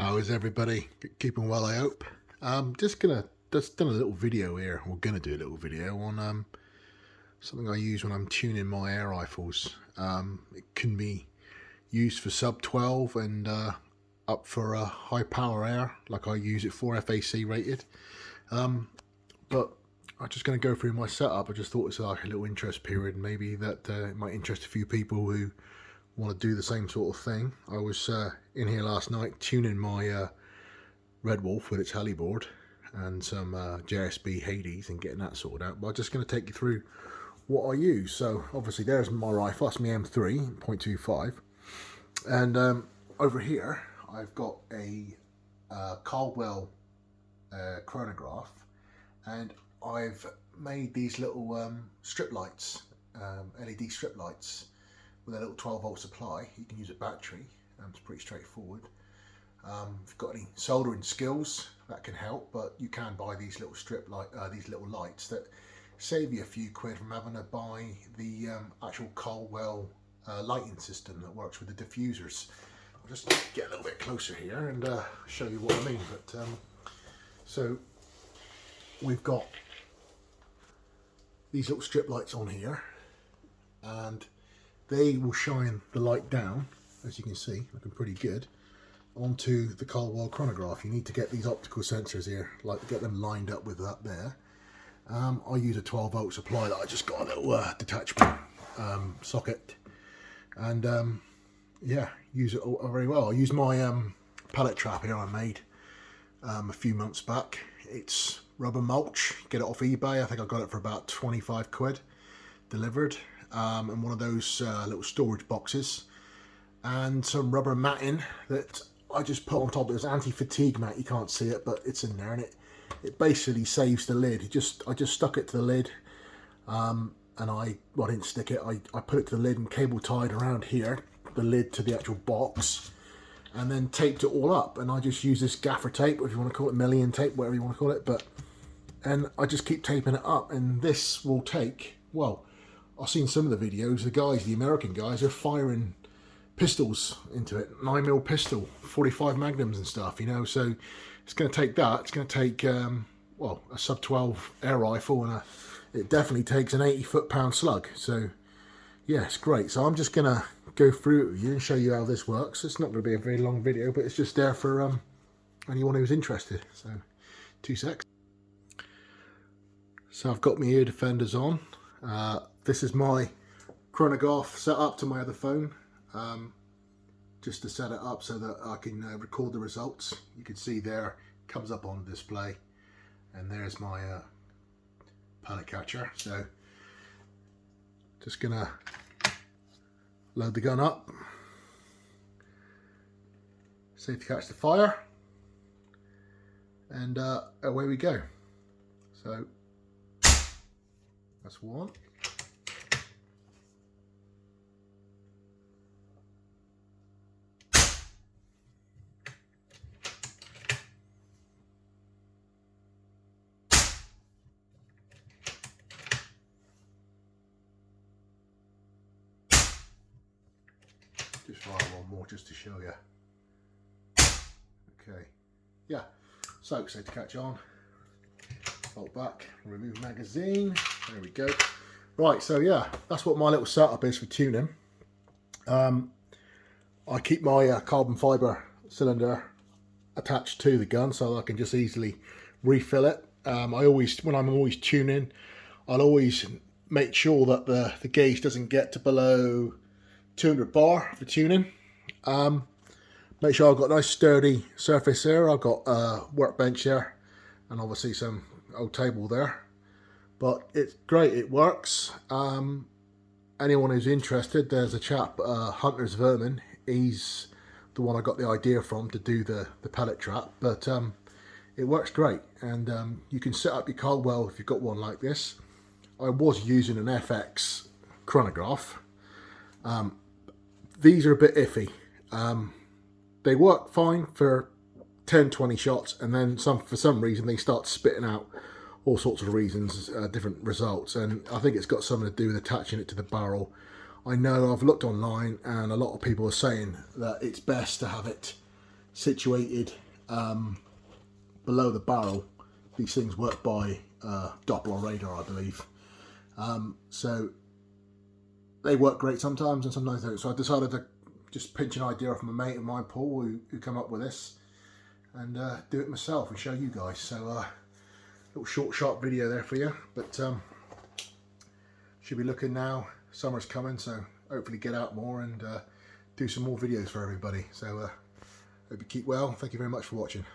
How is everybody? Keeping well, I hope. Just done a little video here. We're gonna do a little video on something I use when I'm tuning my air rifles. It can be used for sub 12 and up for a high power air, like I use it for, FAC rated. But I'm just going to go through my setup. I just thought it's like a little interest period, maybe that it might interest a few people who want to do the same sort of thing. I was in here last night tuning my Red Wolf with its heli board and some JSB Hades and getting that sorted out. But I'm just going to take you through what I use. So obviously there's my rifle, that's my M3 .25, and over here I've got a Caldwell chronograph, and I've made these little strip lights, LED strip lights with a little 12-volt supply. You can use a battery. It's pretty straightforward. If you've got any soldering skills, that can help, but you can buy these little these little lights that save you a few quid from having to buy the actual Caldwell lighting system that works with the diffusers. I'll just get a little bit closer here and show you what I mean. But so we've got these little strip lights on here, and they will shine the light down, as you can see, looking pretty good, onto the Caldwell chronograph. You need to get these optical sensors here, like get them lined up with that there. I use a 12-volt supply that I just got a little detachable socket, and yeah, use it very well. I use my pellet trap here I made a few months back. It's rubber mulch. Get it off eBay. I think I got it for about 25 quid delivered, in one of those little storage boxes, and some rubber matting that I just put on top. It was anti-fatigue mat. You can't see it, but it's in there, and it basically saves the lid. I just stuck it to the lid, and I didn't stick it. I put it to the lid and cable tied around here the lid to the actual box, and then taped it all up. And I just use this gaffer tape, or if you want to call it million tape, whatever you want to call it, and I just keep taping it up, and this will take, well, I've seen some of the videos, the American guys are firing pistols into it, 9mm pistol, 45 magnums and stuff, you know. So it's going to take that. It's going to take well, a sub 12 air rifle, and it definitely takes an 80 foot-pound slug. So yeah, it's great. So I'm just going to go through it with you and show you how this works. It's not going to be a very long video, but it's just there for anyone who's interested. So 2 secs. So I've got my ear defenders on. This is my chronograph set up to my other phone, just to set it up so that I can record the results. You can see there, it comes up on the display, and there's my pellet catcher. So just gonna load the gun up, safe to catch the fire, and away we go. So that's one. Just fire one more just to show you. Okay, yeah, so safe to catch on. Bolt back, remove magazine. There we go. Right, so yeah, that's what my little setup is for tuning. I keep my carbon fibre cylinder attached to the gun so that I can just easily refill it. When I'm always tuning, I'll always make sure that the gauge doesn't get to below 200 bar for tuning. Make sure I've got a nice sturdy surface here. I've got a workbench here, and obviously some old table there. But it's great, it works. Anyone who's interested, there's a chap, Hunter's Vermin. He's the one I got the idea from to do the pellet trap. But it works great, and you can set up your Caldwell if you've got one like this. I was using an FX chronograph. These are a bit iffy. They work fine for 10-20 shots, and then for some reason they start spitting out all sorts of reasons, different results, and I think it's got something to do with attaching it to the barrel. I know I've looked online and a lot of people are saying that it's best to have it situated below the barrel. These things work by Doppler radar, I believe. So they work great sometimes and sometimes they don't. So I decided to just pinch an idea off my mate of mine, Paul, who come up with this, and do it myself and show you guys. So little short, sharp video there for you. But should be looking now. Summer's coming, so hopefully get out more and do some more videos for everybody. So hope you keep well. Thank you very much for watching.